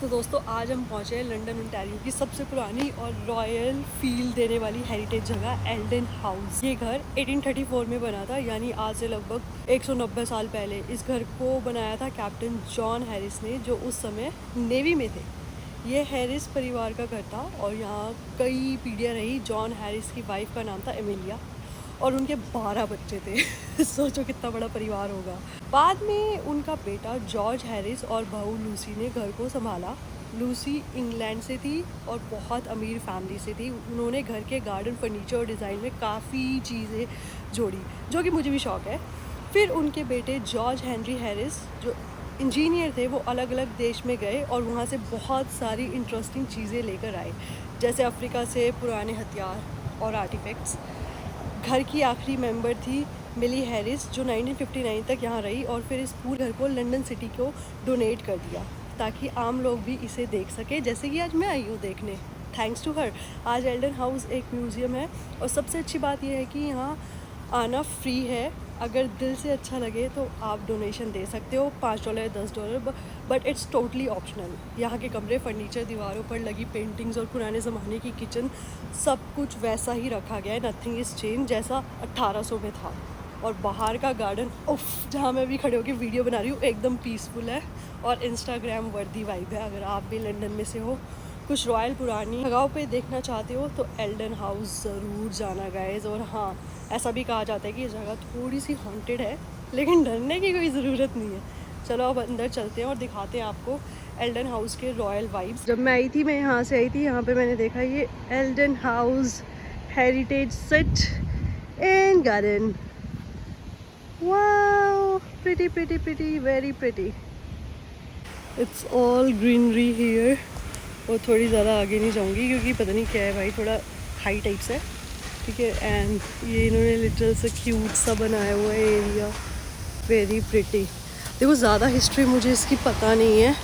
तो दोस्तों आज हम पहुँचे हैं लंदन ओंटारियो की सबसे पुरानी और रॉयल फील देने वाली हेरिटेज जगह एल्डन हाउस। ये घर 1834 में बना था, यानी आज से लगभग 190 साल पहले। इस घर को बनाया था कैप्टन जॉन हैरिस ने, जो उस समय नेवी में थे। ये हैरिस परिवार का घर था और यहाँ कई पीढ़ियाँ रही। जॉन हैरिस की वाइफ का नाम था एमिलिया और उनके 12 बच्चे थे। सोचो कितना बड़ा परिवार होगा। बाद में उनका बेटा जॉर्ज हैरिस और बहू लूसी ने घर को संभाला। लूसी इंग्लैंड से थी और बहुत अमीर फैमिली से थी। उन्होंने घर के गार्डन, फर्नीचर और डिज़ाइन में काफ़ी चीज़ें जोड़ी, जो कि मुझे भी शौक़ है। फिर उनके बेटे जॉर्ज हेनरी हैरिस, जो इंजीनियर थे, वो अलग अलग देश में गए और वहाँ से बहुत सारी इंटरेस्टिंग चीज़ें लेकर आए, जैसे अफ्रीका से पुराने हथियार और आर्टिफैक्ट्स। घर की आखिरी मेंबर थी मिली हैरिस, जो 1959 तक यहाँ रही और फिर इस पूरे घर को लंदन सिटी को डोनेट कर दिया ताकि आम लोग भी इसे देख सके, जैसे कि आज मैं आई हूँ देखने। थैंक्स टू हर आज एल्डन हाउस एक म्यूज़ियम है और सबसे अच्छी बात यह है कि यहाँ आना फ्री है। अगर दिल से अच्छा लगे तो आप डोनेशन दे सकते हो, $5 $10, बट इट्स टोटली ऑप्शनल। यहाँ के कमरे, फर्नीचर, दीवारों पर लगी पेंटिंग्स और पुराने ज़माने की किचन, सब कुछ वैसा ही रखा गया है। नथिंग इज़ चेंज, जैसा 1800 में था। और बाहर का गार्डन, उफ, जहाँ मैं भी खड़े होकर वीडियो बना रही हूँ, एकदम पीसफुल है और इंस्टाग्राम वर्दी वाइब है। अगर आप भी लंदन में से हो, कुछ रॉयल पुरानी जगहों पे देखना चाहते हो तो एल्डन हाउस ज़रूर जाना गाइस। और हाँ, ऐसा भी कहा जाता है कि ये जगह थोड़ी सी हॉन्टेड है, लेकिन डरने की कोई ज़रूरत नहीं है। चलो अब अंदर चलते हैं और दिखाते हैं आपको एल्डन हाउस के रॉयल वाइब्स। जब मैं आई थी, मैं यहाँ से आई थी, यहाँ पे मैंने देखा ये Elden house heritage sit and garden. Wow, pretty pretty pretty, very pretty. It's all greenery here. और थोड़ी ज़्यादा आगे नहीं जाऊँगी क्योंकि पता नहीं क्या है भाई, थोड़ा हाई टाइप्स है, ठीक है। एंड ये इन्होंने लिटिल सा क्यूट सा बनाया हुआ है एरिया, वेरी प्रिटी। देखो ज़्यादा हिस्ट्री मुझे इसकी पता नहीं है,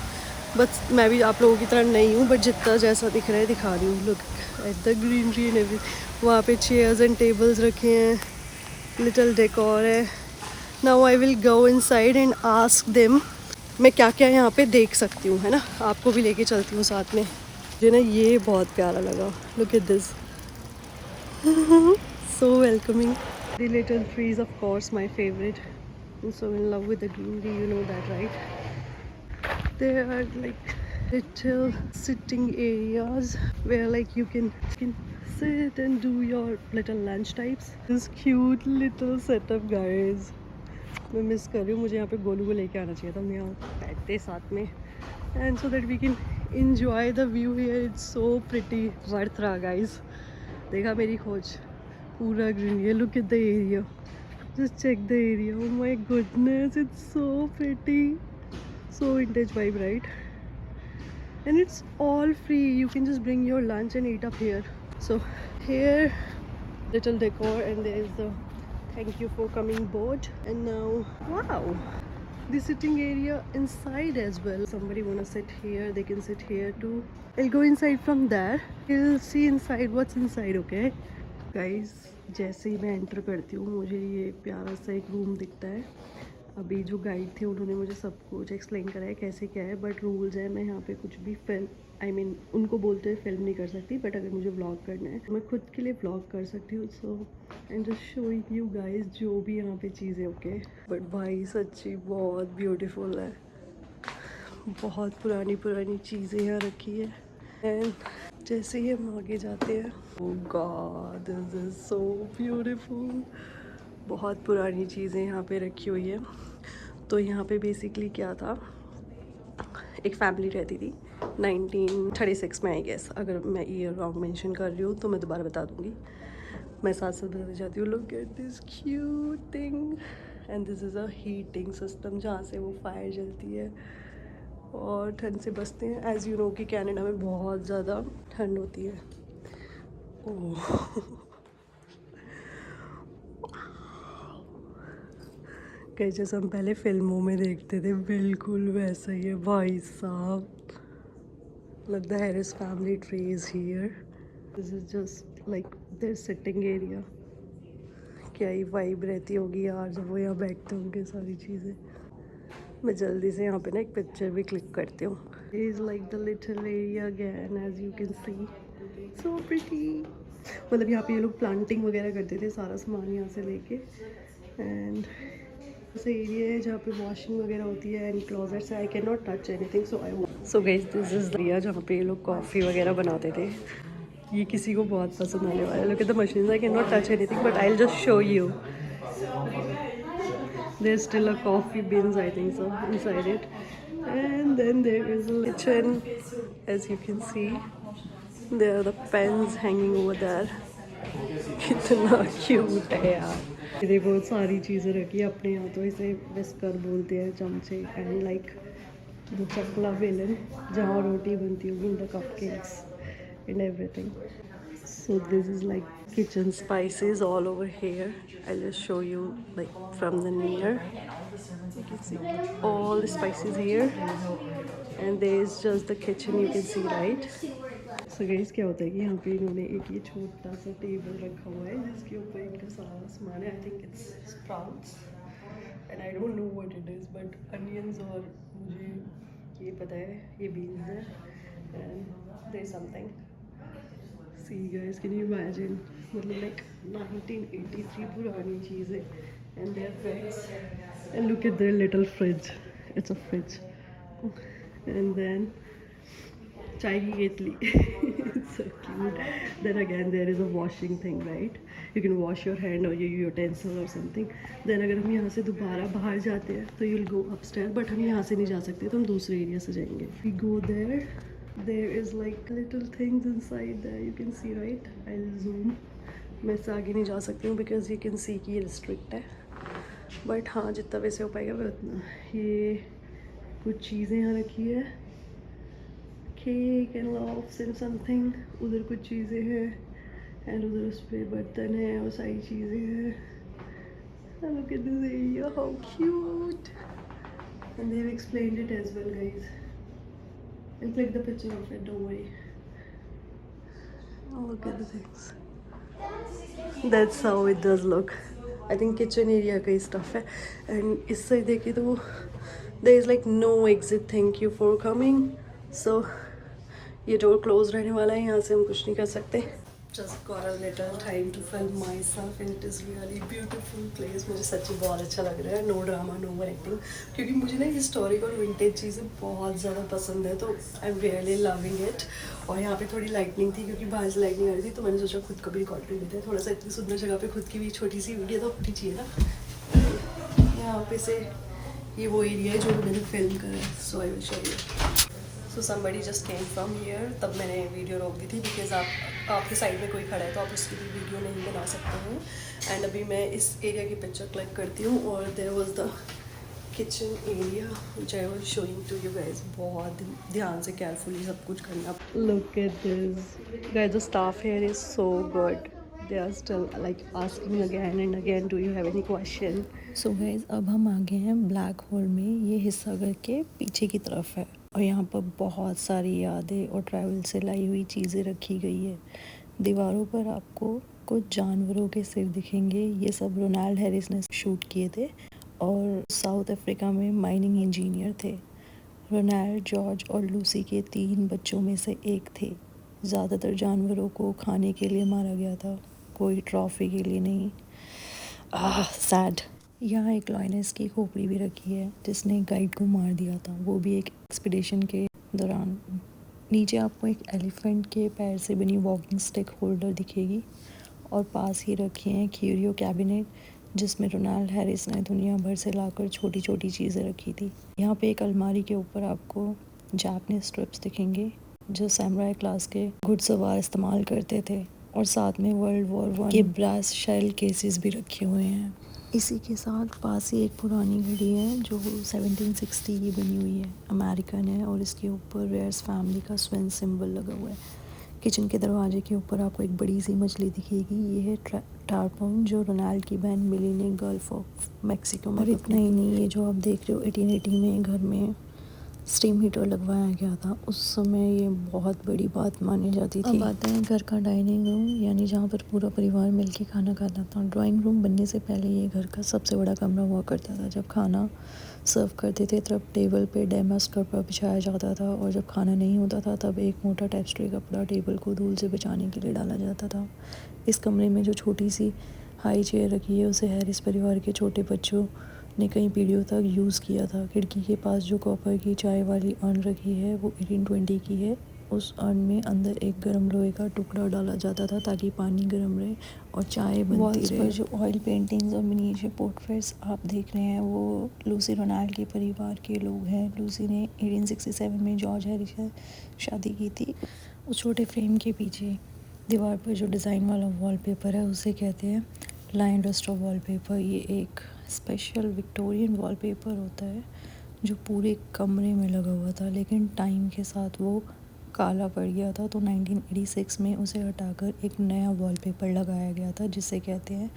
बस मैं भी आप लोगों की तरह नहीं हूँ, बट जितना जैसा दिख रहा है दिखा रही हूँ। Look at the greenery and everything. वहाँ पे चेयर्स एंड टेबल्स रखे हैं, लिटिल डेकोर है। Now I will go inside and ask them मैं क्या क्या यहाँ पे देख सकती हूँ, है ना। आपको भी लेके चलती हूँ साथ में। मुझे ना ये बहुत प्यारा लगा, look at this, so welcoming. The little trees, of course, my favorite. I'm so in love with the greenery, you know that, right? There are like little sitting areas where like you can sit and do your little lunch types. This cute little setup, guys. मैं miss कर रही हूँ, मुझे यहाँ पे गोलू को लेके आना चाहिए था, हम यहाँ बैठते साथ में, and so that we can enjoy the view here. It's so pretty. Worth रहा गाइस। देखा मेरी खोज, पूरा ग्रीन है। Look at the area, just check the area, oh my goodness, it's so pretty, so vintage vibe, right? And it's all free, you can just bring your lunch and eat up here. So here, little decor, and there is the thank you for coming board. And now, wow, the sitting area inside as well. Somebody wanna sit here, they can sit here too. I'll go inside from there, we'll see inside what's inside, okay guys। जैसे ही मैं enter करती हूँ, मुझे ये प्यारा सा एक room दिखता है। अभी जो गाइड थे उन्होंने मुझे सब कुछ एक्सप्लेन करा है कैसे क्या है, बट रूल्स है, मैं यहाँ पे कुछ भी फिल्म उनको बोलते हुए फिल्म नहीं कर सकती, बट अगर मुझे व्लॉग करना है मैं खुद के लिए व्लॉग कर सकती हूँ। So and just showing you guys जो भी यहाँ पे चीज़ें, ओके। बट भाई सच्ची बहुत ब्यूटीफुल है, बहुत पुरानी पुरानी चीज़ें यहाँ रखी है। एंड जैसे ही हम आगे जाते हैं, oh god, this is so beautiful. बहुत पुरानी चीज़ें यहाँ पे रखी हुई है। तो यहाँ पे बेसिकली क्या था, एक फैमिली रहती थी 1936 में, आई गेस। अगर मैं ईयर रॉन्ग मेंशन कर रही हूँ तो मैं दोबारा बता दूँगी, मैं साथ साथ बताना चाहती हूँ। Look at this cute thing, and this is a heating system जहाँ से वो फायर जलती है और ठंड से बचते हैं। एज़ यू नो कि कनाडा में बहुत ज़्यादा ठंड होती है। ओह कहीं जैसे हम पहले फिल्मों में देखते थे, बिल्कुल वैसा ही है भाई साहब। Look the Harris family trees here, this is just like their sitting area. क्या ही वाइब रहती होगी यार जब वो यहाँ बैठते होंगे सारी चीज़ें। मैं जल्दी से यहाँ पे ना एक पिक्चर भी क्लिक करती हूँ। is like the little area again, as you can see. So pretty. मतलब यहाँ पे ये लोग प्लांटिंग वगैरह करते थे, सारा सामान यहाँ से लेके. एंड ऐसा एरिया है जहाँ पे वॉशिंग वगैरह होती है and closets. I can not touch anything, so guys this is area जहाँ पे ये लोग कॉफ़ी वगैरह बनाते थे. ये किसी को बहुत पसंद आने वाला है. Look at the machine. I can not touch anything but I will just show you. There's still a coffee bins, I think so, inside it. And then there is a kitchen, as you can see. There are the pens hanging over there. कितना cute है यार. ये बहुत सारी चीज़ें रखी है. अपने यहाँ तो इसे विस्कर बोलते हैं, चमचे. एंड लाइक द चकला बेलन जहाँ रोटी बनती होगी, the cupcakes and everything. So this is like kitchen spices all over here. I'll just show you like from the near. You can see all the spices here, and there is just the kitchen. You can see, right? So guys, क्या होता है कि यहाँ पे इन्होंने एक ये छोटा सा टेबल रखा हुआ है जिसके ऊपर इनका सारा सामान है. I think it's sprouts, and I don't know what it is, but onions और मुझे ये पता है ये beans है, and there's something. See guys, can you imagine? मतलब like 1983 पुरानी चीज़ है, and their friends. And look at their little fridge. It's a fridge, and then चाय की केतली. It's so cute. Then again there is a washing thing, right? You can wash your hand or your utensil or something. Then अगर हम यहाँ से दोबारा बाहर जाते हैं तो you'll go upstairs, but हम यहाँ से नहीं जा सकते, तो हम दूसरे एरिया से जाएंगे. We go there. There is like little things inside there. You can see, right? I'll zoom. मैं इससे आगे नहीं जा सकती हूँ because you can see कि ये restrict है. But हाँ, जितना वैसे हो पाएगा वह उतना. ये कुछ चीज़ें यहाँ रखी है. Cake and laughs and something. उधर कुछ चीज़ें हैं एंड उधर उस पर बर्तन है और सारी चीज़ें हैं. Look at this area, how cute. And they have explained it as well, guys. I'll click the picture of it, don't worry. Oh, look at the things. That's how it does look. I think kitchen area का ही stuff है. And इस side देखिए तो there is like no exit, thank you for coming. So ये door close रहने वाला है, यहाँ से हम कुछ नहीं कर सकते. Just got a little time to film myself and it is really beautiful place. मुझे सच्ची बहुत अच्छा लग रहा है. No drama, no acting. क्योंकि मुझे ना हिस्टोरिक और विंटेज चीज़ें बहुत ज़्यादा पसंद है, तो I am really loving it. और यहाँ पे थोड़ी लाइटनिंग थी क्योंकि बाहर से लाइटनिंग आ रही थी, तो मैंने सोचा खुद को भी रिकॉर्ड कर लेते हैं. थोड़ा सा इतनी सुंदर जगह पे खुद की भी छोटी सी वीडियो तो होनी चाहिए ना. यहाँ पे से ये वो एरिया है जो मैंने फिल्म करा है. So I will show you. So somebody just came from here. तब मैंने वीडियो रोक दी थी बिकॉज आपके साइड में कोई खड़ा है तो आप उसकी भी वीडियो नहीं बना सकते हैं. एंड अभी मैं इस एरिया की पिक्चर क्लिक करती हूँ. और there was the kitchen area which I was showing to you guys. बहुत ध्यान से केयरफुली सब कुछ करना. Look at this guys, the staff here is so good. They are still like asking again and again, do you have any question? So guys, अब हम आ गए हैं ब्लैक होल में. ये हिस्सा घर के पीछे की तरफ है और यहाँ पर बहुत सारी यादें और ट्रैवल से लाई हुई चीज़ें रखी गई है. दीवारों पर आपको कुछ जानवरों के सिर दिखेंगे. ये सब रोनाल्ड हैरिस ने शूट किए थे और साउथ अफ्रीका में माइनिंग इंजीनियर थे. रोनाल्ड, जॉर्ज और लूसी के 3 बच्चों में से एक थे. ज़्यादातर जानवरों को खाने के लिए मारा गया था, कोई ट्रॉफी के लिए नहीं. सैड. यहाँ एक लॉयनेस की खोपड़ी भी रखी है जिसने गाइड को मार दिया था, वो भी एक एक्सपीडिशन के दौरान. नीचे आपको एक एलिफेंट के पैर से बनी वॉकिंग स्टिक होल्डर दिखेगी और पास ही रखी हैं क्यूरियो कैबिनेट जिसमें रोनाल्ड हैरिस ने दुनिया भर से लाकर छोटी छोटी चीज़ें रखी थी. यहाँ पे एक अलमारी के ऊपर आपको जापानीज स्ट्रिप्स दिखेंगे जो सैमुराई क्लास के घुड़सवार इस्तेमाल करते थे. और साथ में वर्ल्ड वॉर 1 के ब्रास शेल केसेस भी रखे हुए हैं. इसी के साथ पास ही एक पुरानी घड़ी है जो 1760 की बनी हुई है, अमेरिकन है और इसके ऊपर रेयर्स फैमिली का स्विन सिंबल लगा हुआ है. किचन के दरवाजे के ऊपर आपको एक बड़ी सी मछली दिखेगी. ये है टारपन जो रोनाल्ड की बहन मिली ने गल्फ ऑफ मैक्सिको में. और इतना ही नहीं, ये जो आप देख रहे हो 1880 में घर में स्टीम हीटर लगवाया गया था। उस समय ये बहुत बड़ी बात मानी जाती थी। अब आते हैं घर का डाइनिंग रूम, यानी जहाँ पर पूरा परिवार मिलके खाना खाता था। ड्राइंग रूम बनने से पहले ये घर का सबसे बड़ा कमरा हुआ करता था। जब खाना सर्व करते थे तब टेबल पे डेमास्क कपड़ा बिछाया जाता था, और जब खाना नहीं होता था तब एक मोटा टेक्सचरी कपड़ा टेबल को धूल से बचाने के लिए डाला जाता था। इस कमरे में जो छोटी सी हाई चेयर रखी है उसे हैरिस परिवार के छोटे बच्चों ने कई पीढ़ियों तक यूज़ किया था। खिड़की के पास जो कॉपर की चाय वाली अर्न रखी है वो 1820 की है। उस अर्न में अंदर एक गर्म लोहे का टुकड़ा डाला जाता था ताकि पानी गर्म रहे और चाय बनती रहे। पर जो ऑयल पेंटिंग्स और मिनिएचर पोर्ट्रेट्स आप देख रहे हैं वो लूसी रोनाल्ड के परिवार के लोग हैं। लूसी ने 1867 में जॉर्ज हैरिस से शादी की थी। उस छोटे फ्रेम के पीछे दीवार पर जो डिज़ाइन वाला वॉलपेपर है उसे कहते हैं लाइन डस्टर वॉलपेपर। ये एक स्पेशल विक्टोरियन वॉलपेपर होता है जो पूरे कमरे में लगा हुआ था, लेकिन टाइम के साथ वो काला पड़ गया था, तो 1986 में उसे हटाकर एक नया वॉलपेपर लगाया गया था जिसे कहते हैं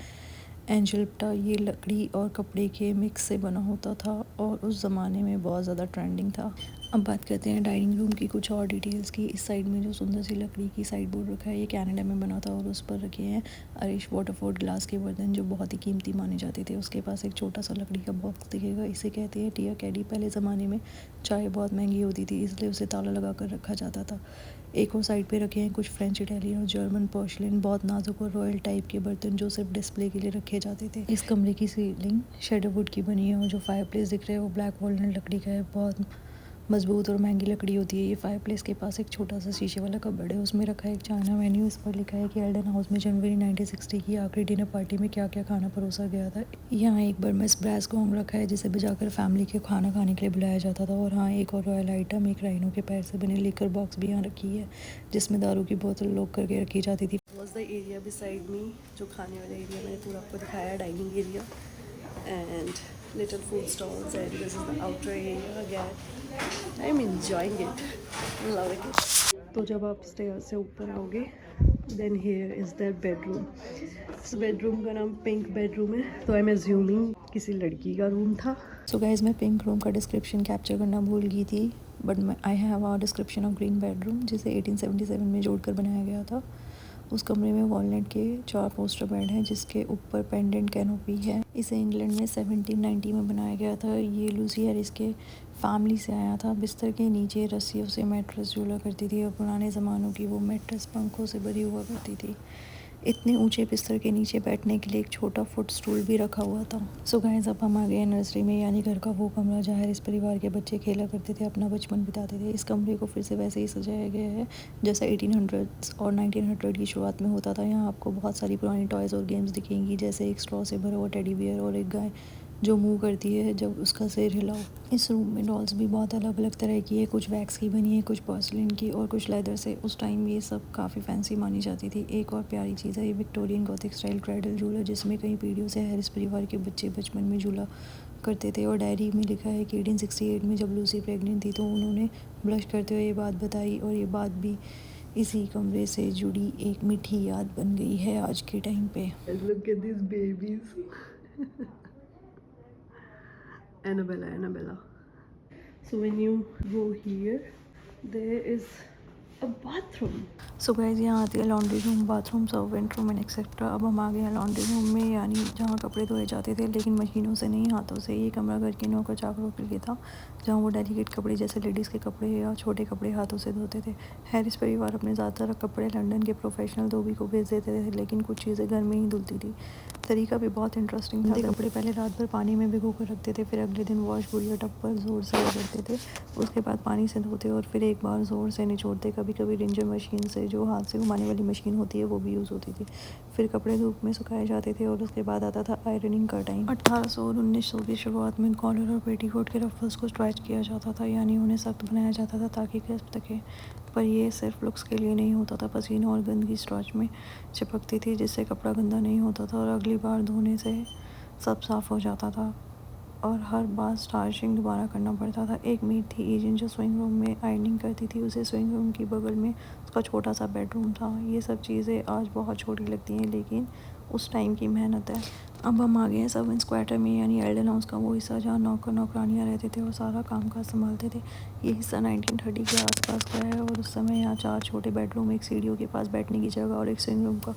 एंजेल्पटा। ये लकड़ी और कपड़े के मिक्स से बना होता था और उस ज़माने में बहुत ज़्यादा ट्रेंडिंग था। अब बात करते हैं डाइनिंग रूम की कुछ और डिटेल्स की। इस साइड में जो सुंदर सी लकड़ी की साइड बोर्ड रखा है ये कनाडा में बना था और उस पर रखे हैं आयरिश वाटरफोर्ड ग्लास के बर्तन जो बहुत ही कीमती माने जाते थे। उसके पास एक छोटा सा लकड़ी का बॉक्स दिखेगा, इसे कहते हैं टिया कैडी। पहले ज़माने में चाय बहुत महंगी होती थी इसलिए उसे ताला लगा कर रखा जाता था। एक और साइड पे रखे हैं कुछ फ्रेंच, इटालियन और जर्मन पोर्सलिन बहुत नाजुक और रॉयल टाइप के बर्तन जो सिर्फ डिस्प्ले के लिए रखे जाते थे। इस कमरे की सीलिंग शेडरवुड की बनी है और जो फायरप्लेस दिख रहा है वो ब्लैक वॉलनट लकड़ी का है। बहुत मजबूत और महंगी लकड़ी होती है ये। फायरप्लेस के पास एक छोटा सा शीशे वाला कबर्ड है, उसमें रखा है एक चाइना मेन्यू। इस पर लिखा है कि एल्डन हाउस में जनवरी 1960 की आखिरी डिनर पार्टी में क्या क्या खाना परोसा गया था। यहाँ एक बर्मेस ब्रास गोंग रखा है जिसे बजाकर फैमिली के खाना खाने के लिए बुलाया जाता था। और हाँ, एक और रॉयल आइटम, एक राइनो के पैर से बने लिकर बॉक्स भी यहाँ रखी है जिसमें दारू की बोतल लॉक करके रखी जाती थी। Was the area beside me, जो खाने वाला एरिया मैंने पूरा आपको दिखाया, dining area and little food stalls, and this is the outer area again. I'm enjoying it, loving it. तो जब आप स्टेयर से ऊपर आओगे then here is their bedroom. इस बेडरूम का नाम पिंक बेडरूम है, तो आई एम एज्यूमिंग किसी लड़की का रूम था। सो गाइज, मैं पिंक रूम का डिस्क्रिप्शन कैप्चर करना भूल गई थी, but I have a description of green bedroom जिसे 1877 में जोड़कर बनाया गया था। उस कमरे में वॉलनट के 4 पोस्टर बेड हैं जिसके ऊपर पेंडेंट कैनोपी है। इसे इंग्लैंड में 1790 में बनाया गया था। ये लूसी हैरिस के फैमिली से आया था। बिस्तर के नीचे रस्सियों से मैट्रेस झूला करती थी और पुराने ज़मानों की वो मैट्रेस पंखों से भरी हुआ करती थी। इतने ऊंचे बिस्तर के नीचे बैठने के लिए एक छोटा फुट स्टूल भी रखा हुआ था। सो गाइस, अब हम आ गए नर्सरी में, यानी घर का वो कमरा जहाँ हैरिस परिवार के बच्चे खेला करते थे, अपना बचपन बिताते थे। इस कमरे को फिर से वैसे ही सजाया गया है जैसा 1800s और 1900 की शुरुआत में होता था। यहाँ आपको बहुत सारी पुरानी टॉयज़ और गेम्स दिखेंगी, जैसे एक स्ट्रॉ से भरा हुआ टेडी बियर और एक गाय जो मुँह करती है जब उसका सिर हिलाओ। इस रूम में डॉल्स भी बहुत अलग अलग तरह की है, कुछ वैक्स की बनी है, कुछ पोर्सलिन की और कुछ लेदर से। उस टाइम ये सब काफ़ी फैंसी मानी जाती थी। एक और प्यारी चीज़ है ये विक्टोरियन गॉथिक स्टाइल क्राइडल झूला, जिसमें कई पीढ़ियों से हैरिस परिवार के बच्चे बचपन में झूला करते थे। और डायरी में लिखा है कि 1868 में जब लूसी प्रेग्नेंट थी तो उन्होंने ब्लश करते हुए ये बात बताई, और ये बात भी इसी कमरे से जुड़ी एक मीठी याद बन गई है आज के टाइम पे। Look at these babies. Annabella. So when you go here, there is a bathroom. So guys, यहाँ आती है laundry room, bathroom, servant room and etcetera. अब हम आ गए हैं लॉन्ड्री रूम में, यानी जहाँ कपड़े धोए जाते थे लेकिन मशीनों से नहीं, हाथों से। ये कमरा घर के नौकर चाकरों के लिए था जहाँ वो डेलिकेट कपड़े जैसे लेडीज़ के कपड़े या छोटे कपड़े हाथों से धोते थे। हैरिस परिवार अपने ज़्यादातर कपड़े लंदन के प्रोफेशनल धोबी को भेज देते थे, लेकिन कुछ चीज़ें घर में ही धुलती थी। तरीका भी बहुत इंटरेस्टिंग था। कपड़े पहले रात भर पानी में भिगो कर रखते थे, फिर अगले दिन वॉश गुड़िया टब पर ज़ोर से रगड़ते थे, उसके बाद पानी से धोते और फिर एक बार ज़ोर से निचोड़ते। कभी कभी रिंजर मशीन से, जो हाथ से घुमाने वाली मशीन होती है, वो भी यूज़ होती थी। फिर कपड़े धूप में सुखाए जाते थे और उसके बाद आता था आयरनिंग का टाइम। 1800 और 1900 की शुरुआत में कॉलर और पेटीकोट के रफल्स को स्ट्रेच किया जाता था, यानी उन्हें सख्त बनाया जाता था ताकि क्रिस्प तके। पर ये सिर्फ लुक्स के लिए नहीं होता था, पसीना और गंदगी स्ट्रेच में चिपकती थी जिससे कपड़ा गंदा नहीं होता था और अगली बार धोने से सब साफ़ हो जाता था और हर बार स्टार्चिंग दोबारा करना पड़ता था। एक मेड थी एजेंट जो स्विंग रूम में आयरनिंग करती थी, उसे स्विंग रूम की बगल में उसका छोटा सा बेडरूम था। ये सब चीज़ें आज बहुत छोटी लगती हैं लेकिन उस टाइम की मेहनत है। अब हम आ गए हैं सर्वेंट्स क्वार्टर में, यानी एल्डन हाउस का वो हिस्सा जहाँ नौकर नौकरानियाँ रहते थे और सारा काम काज संभालते थे। ये हिस्सा 1930 के आसपास का है और उस समय यहाँ 4 छोटे बेडरूम, एक सीढ़ियों के पास बैठने की जगह और एक स्विंग रूम का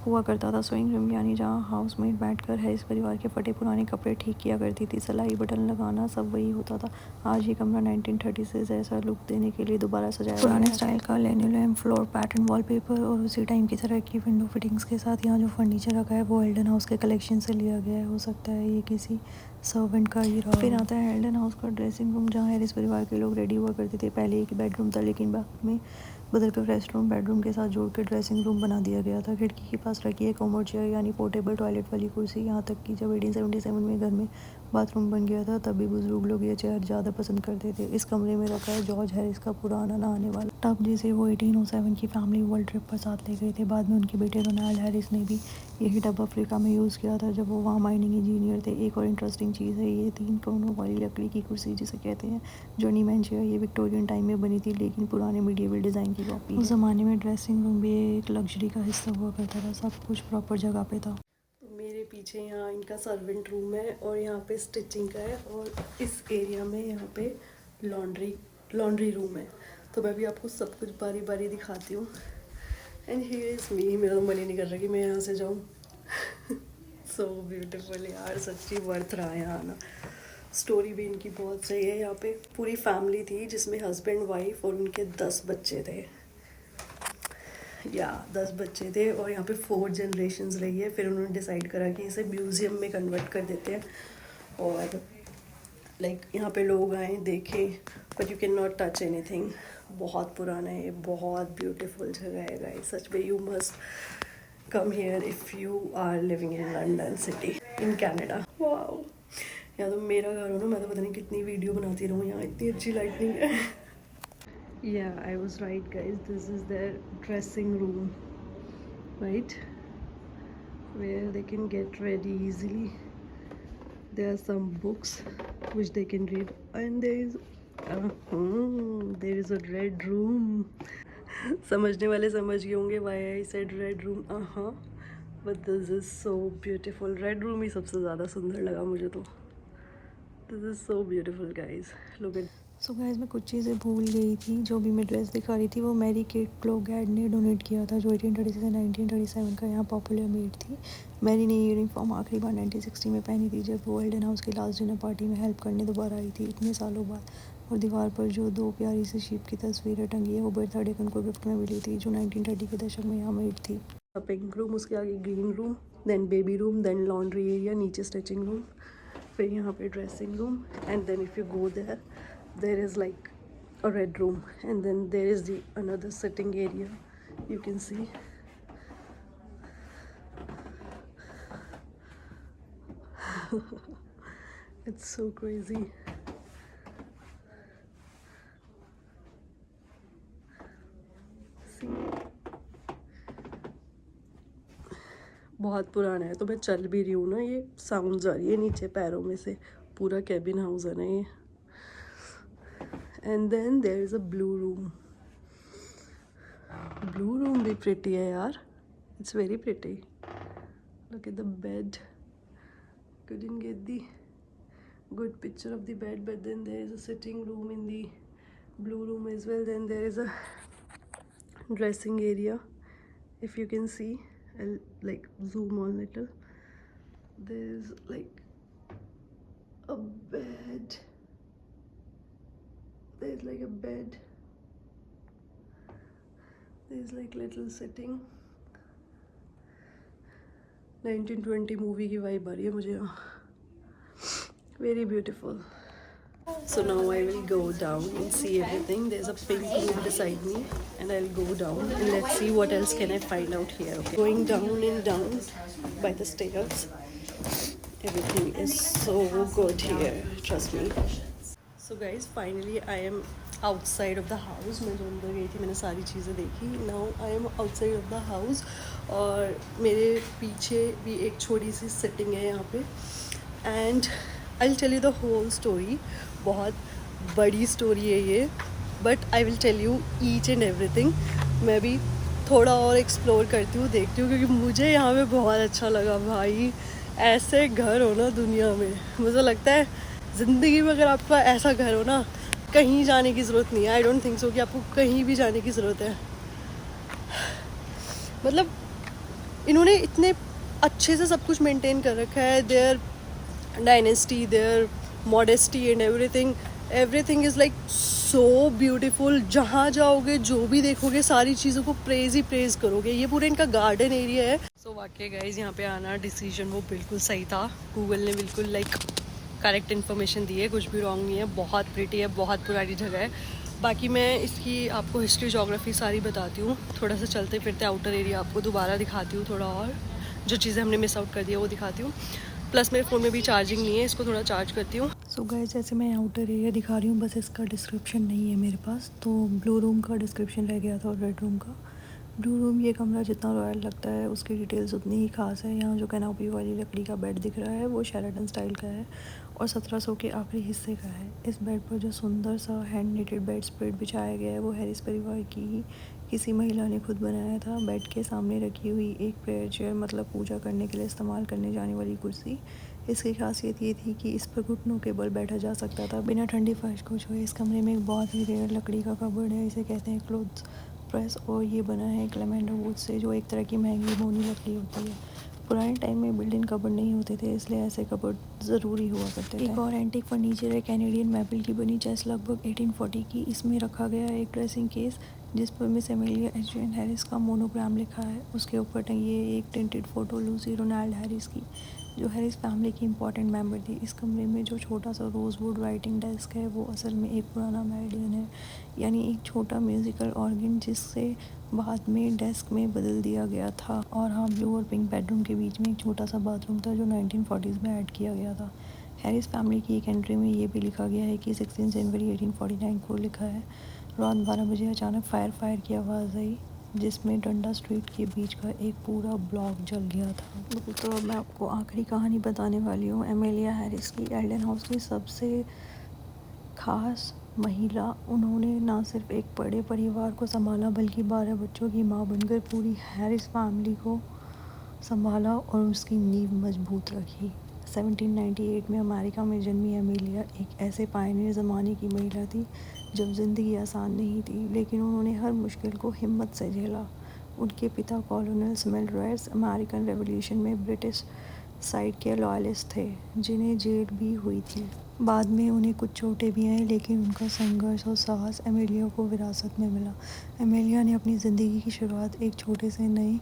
हुआ करता था। स्विंग रूम यानी जहाँ हाउसमेट बैठकर हैरिस परिवार के फटे पुराने कपड़े ठीक किया करती थी, सिलाई बटन लगाना सब वही होता था। आज ये कमरा 1930 से जैसा लुक देने के लिए दोबारा सजाया गया है। पुराने स्टाइल का लेनोलियम फ्लोर पैटर्न वॉलपेपर और उसी टाइम की तरह की विंडो फिटिंग्स के साथ यहाँ जो फर्नीचर रखा है वो एल्डन हाउस के कलेक्शन से लिया गया है। हो सकता है ये किसी सर्वेंट का ही रहा। फिर आता है एल्डन हाउस का ड्रेसिंग रूम, जहाँ हैरिस परिवार के लोग रेडी हुआ करते थे। पहले एक बेडरूम था लेकिन बाद में बदलकर रेस्टरूम बेडरूम के साथ जोड़ के ड्रेसिंग रूम बना दिया गया था। खिड़की के पास रखी है कॉमोड चेयर यानी पोर्टेबल टॉयलेट वाली कुर्सी। यहाँ तक कि जब 1877 में घर में बाथरूम बन गया था तब भी बुजुर्ग लोग ये चेयर ज़्यादा पसंद करते थे। इस कमरे में रखा है जॉर्ज हैरिस का पुराना नहाने वाला टब, जिसे वो 1807 की फैमिली वर्ल्ड ट्रिप पर साथ ले गए थे। बाद में उनके बेटे रोनाल्ड हैरिस ने भी यही टब अफ्रीका में यूज़ किया था जब वो वहाँ माइनिंग इंजीनियर थे। एक और इंटरेस्टिंग चीज़ है ये 3 कोनों वाली लकड़ी की कुर्सी जिसे कहते हैं जर्नीमैन चेयर। ये विक्टोरियन टाइम में बनी थी लेकिन पुराने मीडिएवल डिज़ाइन की कॉपी। उस ज़माने में ड्रेसिंग रूम भी एक लग्जरी का हिस्सा हुआ करता था, सब कुछ प्रॉपर जगह पे था। मेरे पीछे यहाँ इनका सर्वेंट रूम है और यहाँ पे स्टिचिंग का है और इस एरिया में यहाँ पे लॉन्ड्री रूम है। तो मैं भी आपको सब कुछ बारी बारी दिखाती हूँ। एंड हियर इज़ मी, मेरा तो मन ही नहीं कर रहा कि मैं यहाँ से जाऊँ। सो ब्यूटीफुल यार, सच्ची वर्थ रहा है यहाँ आना। स्टोरी भी इनकी बहुत सही है। यहाँ पे पूरी फैमिली थी जिसमें हस्बैंड वाइफ और उनके 10 बच्चे थे। 10 बच्चे थे और यहाँ पे 4 जनरेशन्स रही है। फिर उन्होंने डिसाइड करा कि इसे म्यूज़ियम में कन्वर्ट कर देते हैं और यहाँ पे लोग आए देखें, but you can not touch anything. बहुत पुराना है, बहुत ब्यूटीफुल जगह है गाइस। सच में you must come here if you are living in London city in Canada. Wow, यहाँ तो मेरा घर हो ना, मैं तो पता नहीं कितनी वीडियो बनाती रहूँ, यहाँ इतनी अच्छी लाइटनिंग है। Yeah, I was right guys, this is their dressing room, right, where they can get ready easily. There are some books which they can read and there is a red room. समझने वाले समझ गए होंगे why I said red room. But this is so beautiful. Red room ही सबसे ज़्यादा सुंदर लगा मुझे तो. This is so beautiful guys, look at. So guys मैं कुछ चीज़ें भूल गई थी। जो भी मैं ड्रेस दिखा रही थी वो मैरी केट क्लोगैड ने डोनेट किया था, जो 1830 से 1937 का यहाँ पॉपुलर मेड थी। मैरी ने ये यूनिफॉर्म आखिरी बार 1960 में पहनी थी जब वो एल्डन हाउस की लास्ट डिनर पार्टी में हेल्प करने दोबारा आई थी इतने सालों बाद। और दीवार पर जो 2 प्यारी सी शीप की तस्वीरें टंगी है वो बर्थडे को उनको गिफ्ट में मिली थी, जो 1930 के दशक में यहाँ मेड थी। पिंक रूम, उसके आगे green room, then baby room, then laundry area, नीचे स्टिचिंग रूम, फिर यहाँ पे dressing room and then if you go there is like a red room and then there is the another sitting area you can see. It's so crazy. See, बहुत पुराना है तो मैं चल भी रही हूँ ना, ये साउंड्स आ रही है नीचे पैरों में से। पूरा कैबिन हाउस है ना ये। And then there is a blue room. Blue room भी pretty है यार. It's very pretty. Look at the bed. Couldn't get the good picture of the bed, but then there is a sitting room in the blue room as well. Then there is a dressing area. If you can see, I'll like zoom on little. There is like a bed. There's like a bed. There's like little sitting. 1920 movie की vibe आ रही है मुझे यहाँ. Very beautiful. So now I will go down and see everything. There's a pink room beside me and I'll go down and let's see what else can I find out here. Okay. Going down and down by the stairs. Everything is so good here, trust me. So guys, finally I am outside of the house. मैं जो अंदर गई थी मैंने सारी चीज़ें देखी. Now I am outside of the house और मेरे पीछे भी एक छोटी सी सिटिंग है यहाँ पे. And I'll tell you the whole story. बहुत बड़ी स्टोरी है ये, but I will tell you each and everything. मैं भी थोड़ा और एक्सप्लोर करती हूँ, देखती हूँ, क्योंकि मुझे यहाँ पे बहुत अच्छा लगा भाई. ऐसे घर हो ना दुनिया में, मुझे लगता है ज़िंदगी में अगर आपका ऐसा घर हो ना, कहीं जाने की ज़रूरत नहीं है। आई डोंट थिंक सो कि आपको कहीं भी जाने की ज़रूरत है। मतलब इन्होंने इतने अच्छे से सब कुछ मेंटेन कर रखा है, their dynasty, their modesty and everything is like so beautiful. जहाँ जाओगे, जो भी देखोगे, सारी चीज़ों को प्रेज ही प्रेज करोगे। ये पूरा इनका गार्डन एरिया है। सो वाकई गाइज यहाँ पे आना डिसीजन वो बिल्कुल सही था। गूगल ने बिल्कुल लाइक करेक्ट इन्फॉर्मेशन दी है, कुछ भी रॉन्ग नहीं है। बहुत प्रिटी है, बहुत पुरानी जगह है। बाकी मैं इसकी आपको हिस्ट्री जोग्राफी सारी बताती हूँ। थोड़ा सा चलते फिरते आउटर एरिया आपको दोबारा दिखाती हूँ, थोड़ा और जो चीज़ें हमने मिस आउट कर दिया वो दिखाती हूँ। प्लस मेरे फ़ोन में भी चार्जिंग नहीं है, इसको थोड़ा चार्ज करती हूँ। सो गाइस जैसे मैं आउटर एरिया दिखा रही हूँ, बस इसका डिस्क्रिप्शन नहीं है मेरे पास। तो ब्लू रूम का डिस्क्रिप्शन रह गया था और रेड रूम का। ब्लू रूम ये कमरा जितना रॉयल लगता है उसकी डिटेल्स उतनी ही खास है। यहाँ जो कैनोपी वाली लकड़ी का बेड दिख रहा है वो शेराटन स्टाइल का है और 1700 के आखिरी हिस्से का है। इस बेड पर जो सुंदर सा हैंड निटेड बेड स्प्रेड बिछाया गया है वो हैरिस परिवार की ही किसी महिला ने खुद बनाया था। बेड के सामने रखी हुई एक प्रेयर चेयर, मतलब पूजा करने के लिए इस्तेमाल करने जाने वाली कुर्सी, इसकी खासियत ये थी कि इस पर घुटनों के बल बैठा जा सकता था बिना ठंडी फर्श को छुए। इस कमरे में एक बहुत ही रेयर लकड़ी का कबर्ड है, इसे कहते हैं क्लोथ्स प्रेस, और ये बना है क्लेमेंडो वुड से, जो एक तरह की महंगी बोनी लकड़ी होती है। पुराने टाइम में बिल्डिंग कबर्ड नहीं होते थे, इसलिए ऐसे कबर्ड ज़रूरी हुआ करते थे। एक और एंटीक फर्नीचर है, कैनेडियन मैपल की बनी चेस्ट, लगभग 1840 की। इसमें रखा गया है एक ड्रेसिंग केस जिस पर मिस एमेलिया एडरियन हैरिस का मोनोग्राम लिखा है। उसके ऊपर टंगी है एक tinted photo Lucy Ronald Harris की, जो हैरिस फैमिली की इंपॉर्टेंट मेंबर थी। इस कमरे में जो छोटा सा रोजवुड राइटिंग डेस्क है वो असल में एक पुराना मेलोडियन है, यानी एक छोटा म्यूज़िकल ऑर्गन जिससे बाद में डेस्क में बदल दिया गया था। और हाँ, ब्लू और पिंक बेडरूम के बीच में एक छोटा सा बाथरूम था जो 1940s में ऐड किया गया था। हैरिस फैमिली की एक एंट्री में ये भी लिखा गया है कि 16 जनवरी 1849 को लिखा है। रात 12 बजे अचानक फायर की आवाज़ आई जिसमें डंडा स्ट्रीट के बीच का एक पूरा ब्लॉक जल गया था। तो अब मैं आपको आखिरी कहानी बताने वाली हूँ एमेलिया हैरिस की, एल्डन हाउस की सबसे खास महिला। उन्होंने ना सिर्फ एक बड़े परिवार को संभाला बल्कि 12 बच्चों की माँ बनकर पूरी हैरिस फैमिली को संभाला और उसकी नींव मजबूत रखी। 1798 में अमेरिका में जन्मी एमेलिया एक ऐसे पायनियर ज़माने की महिला थी जब ज़िंदगी आसान नहीं थी, लेकिन उन्होंने हर मुश्किल को हिम्मत से झेला। उनके पिता कॉलोनल स्मिल रॉयस अमेरिकन रेवोल्यूशन में ब्रिटिश साइड के लॉयलिस्ट थे जिन्हें जेल भी हुई थी। बाद में उन्हें कुछ चोटें भी आई, लेकिन उनका संघर्ष और साहस एमेलिया को विरासत में मिला। एमेलिया ने अपनी ज़िंदगी की शुरुआत एक छोटे से नए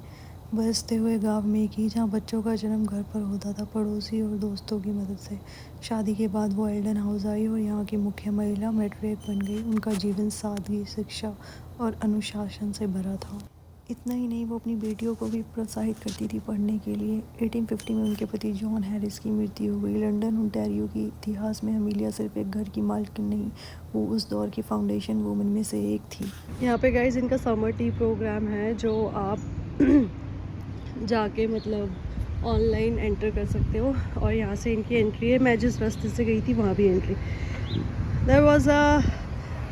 बसते हुए गांव में की, जहां बच्चों का जन्म घर पर होता था, पड़ोसी और दोस्तों की मदद से। शादी के बाद वो एल्डन हाउस आई और यहाँ की मुख्य महिला मैट्रियार्क बन गई। उनका जीवन सादगी, शिक्षा और अनुशासन से भरा था। इतना ही नहीं, वो अपनी बेटियों को भी प्रोत्साहित करती थी पढ़ने के लिए। 1850 में उनके पति जॉन हैरिस की मृत्यु हो गई। लंदन ओंटारियो के इतिहास में एमेलिया सिर्फ एक घर की मालकिन नहीं, वो उस दौर की फाउंडेशन वुमन में से एक थी। यहाँ पे गाइज इनका समर टी प्रोग्राम है जो आप जाके मतलब ऑनलाइन एंटर कर सकते हो, और यहाँ से इनकी एंट्री है। मैं जिस रास्ते से गई थी वहाँ भी entry. There was a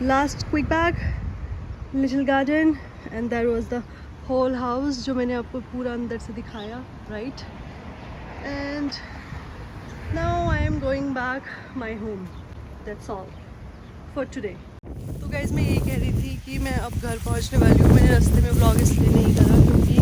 last quick back little garden and there was the whole house जो मैंने आपको पूरा अंदर से दिखाया, right. And now I am going back my home. That's all for today. तो गाइज मैं यही कह रही थी कि मैं अब घर पहुंचने वाली हूँ। मैंने रास्ते में व्लॉग इसलिए नहीं करा क्योंकि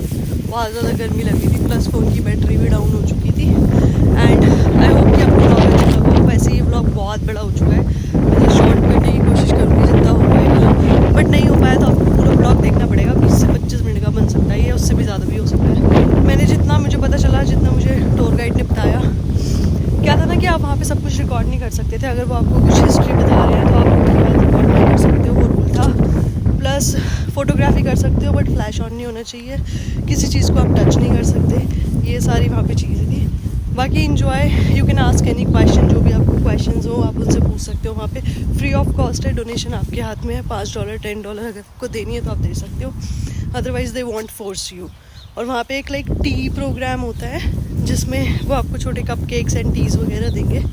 बहुत ज़्यादा गर्मी लगी थी, प्लस फ़ोन की बैटरी भी डाउन हो चुकी थी। एंड आई होप कि आपको व्लॉग अच्छा लगा। वैसे ये व्लॉग बहुत बड़ा हो चुका है, मैं शॉर्ट करने की कोशिश करूँगी जितना हो पाएगा, बट नहीं हो पाया तो आपको पूरा व्लॉग देखना पड़ेगा। 20 से 25 मिनट का बन सकता है, या उससे भी ज़्यादा भी हो सकता है। मैंने जितना मुझे पता चला, जितना मुझे टूर गाइड ने बताया, क्या था ना कि आप वहाँ पे सब कुछ रिकॉर्ड नहीं कर सकते थे। अगर वो आपको कुछ हिस्ट्री बता रहे हैं तो आप रिकॉर्ड नहीं कर सकते हो, वो रूल था। प्लस फ़ोटोग्राफी कर सकते हो बट फ्लैश ऑन नहीं होना चाहिए, किसी चीज़ को आप टच नहीं कर सकते। ये सारी वहाँ पे चीज़ें थी। बाकी enjoy, you can ask any question, जो भी आपको क्वेश्चंस हो आप उनसे पूछ सकते हो। वहाँ पे फ्री ऑफ कॉस्ट है, डोनेशन आपके हाथ में है। $5 $10 अगर आपको देनी है तो आप दे सकते हो, otherwise they want force you. और वहाँ पे एक लाइक टी प्रोग्राम होता है जिसमें वो आपको छोटे कप केक्स एंड टीज़ वगैरह देंगे,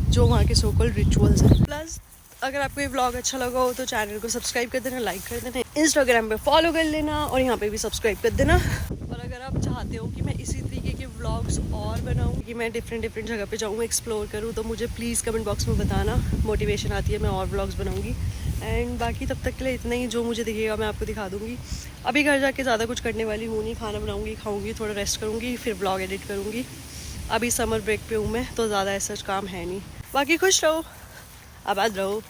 जो वहाँ के सो कॉल्ड रिचुअल्स हैं। प्लस अगर आपको ये व्लॉग अच्छा लगा हो तो चैनल को सब्सक्राइब कर देना, लाइक कर देना, इंस्टाग्राम पे फॉलो कर लेना और यहाँ पे भी सब्सक्राइब कर देना। और अगर आप चाहते हो कि मैं इसी तरीके के व्लॉग्स और बनाऊँ कि मैं डिफरेंट जगह पे जाऊँ, एक्सप्लोर करूँ, तो मुझे प्लीज़ कमेंट बॉक्स में बताना, मोटिवेशन आती है, मैं और व्लॉग्स बनाऊँगी। एंड बाकी तब तक के लिए इतना ही, जो मुझे दिखेगा मैं आपको दिखा दूँगी। अभी घर जाके ज़्यादा कुछ करने वाली हूँ नहीं, खाना बनाऊँगी, खाऊँगी, थोड़ा रेस्ट करूँगी, फिर व्लॉग एडिट करूँगी। अभी समर ब्रेक पे हूँ मैं, तो ज़्यादा ऐसा काम है नहीं। बाकी खुश रहो, आबाद रहो,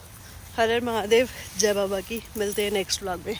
हर हर महादेव, जय बाबा की। मिलते हैं नेक्स्ट व्लॉग में।